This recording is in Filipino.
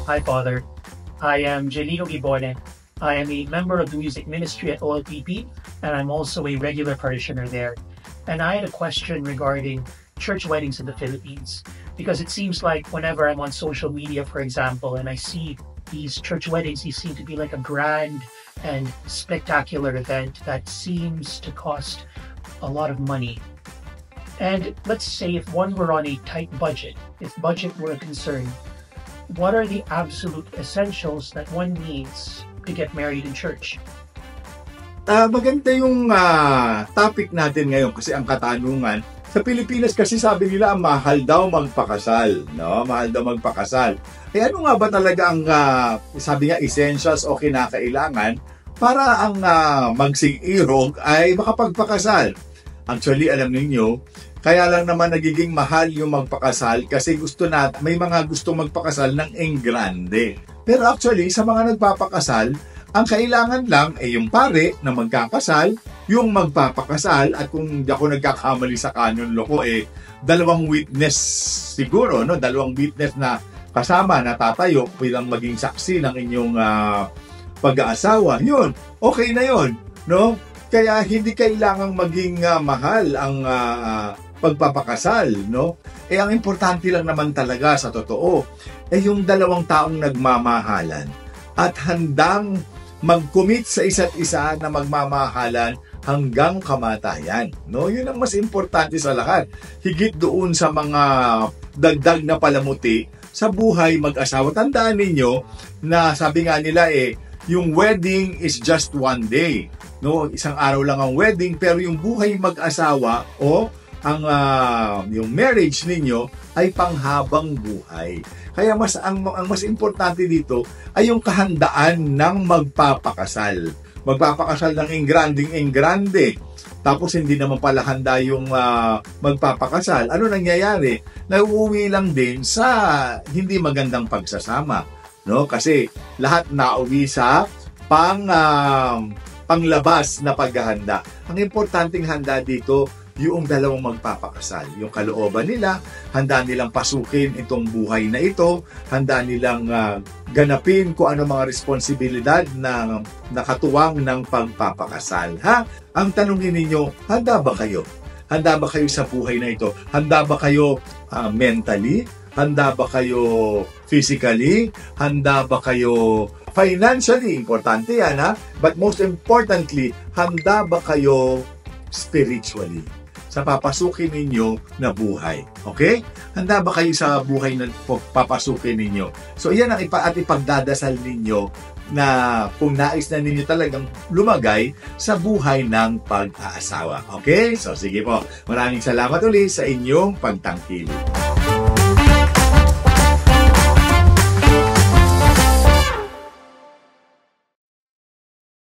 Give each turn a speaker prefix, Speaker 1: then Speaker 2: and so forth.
Speaker 1: Hi, Father. I am Jelino Gibone. I am a member of the music ministry at OLPP, and I'm also a regular parishioner there. And I had a question regarding church weddings in the Philippines, because it seems like whenever I'm on social media, for example, and I see these church weddings, these seem to be like a grand and spectacular event that seems to cost a lot of money. And let's say if one were on a tight budget, if budget were a concern, what are the absolute essentials that one needs to get married in church?
Speaker 2: Maganda yung topic natin ngayon kasi ang katanungan, sa Pilipinas kasi sabi nila mahal daw magpakasal, no? Mahal daw magpakasal. Eh ano nga ba talaga ang sabi nga essentials o kinakailangan para ang magsing-irog ay makapagpakasal? Actually, alam ninyo, kaya lang naman nagiging mahal yung magpakasal kasi may mga gustong magpakasal ng engrande. Pero actually, sa mga nagpapakasal, ang kailangan lang ay yung pare na magkakasal, yung magpapakasal, at kung di ako nagkakamali sa canon law ko, dalawang witness siguro, no? Dalawang witness na kasama na tatayo bilang maging saksi ng inyong pag-aasawa. Yun, okay na yun, no? Kaya hindi kailangang maging mahal ang pagpapakasal, no? Ang importante lang naman talaga sa totoo, yung dalawang taong nagmamahalan at handang mag-commit sa isa't isa na magmamahalan hanggang kamatayan, no? Yun ang mas importante sa lahat. Higit doon sa mga dagdag na palamuti sa buhay mag-asawa. Tandaan ninyo na sabi nga nila yung wedding is just one day. No, isang araw lang ang wedding, pero yung buhay mag-asawa o yung marriage ninyo ay panghabang buhay. Kaya ang mas importante dito ay yung kahandaan ng magpapakasal. Magpapakasal ng engranding-engrande. Tapos hindi naman pala handa yung magpapakasal. Ano nangyayari? Nauuwi lang din sa hindi magandang pagsasama, no? Kasi lahat nauwi sa panglabas na paghahanda. Ang importanteng handa dito, yung dalawang magpapakasal. Yung kalooban nila, handa nilang pasukin itong buhay na ito, handa nilang ganapin kung ano mga responsibilidad na nakatuwang ng pagpapakasal. Ang tanongin ninyo, handa ba kayo? Handa ba kayo sa buhay na ito? Handa ba kayo mentally? Handa ba kayo physically? Handa ba kayo financially? Importante yan, But most importantly, handa ba kayo spiritually sa papasukin ninyo na buhay? Okay? Handa ba kayo sa buhay na papasukin ninyo? So, yan ang ipagdadasal ninyo na kung nais na ninyo talagang lumagay sa buhay ng pag-aasawa. Okay? So, sige po. Maraming salamat ulit sa inyong pagtangkilik.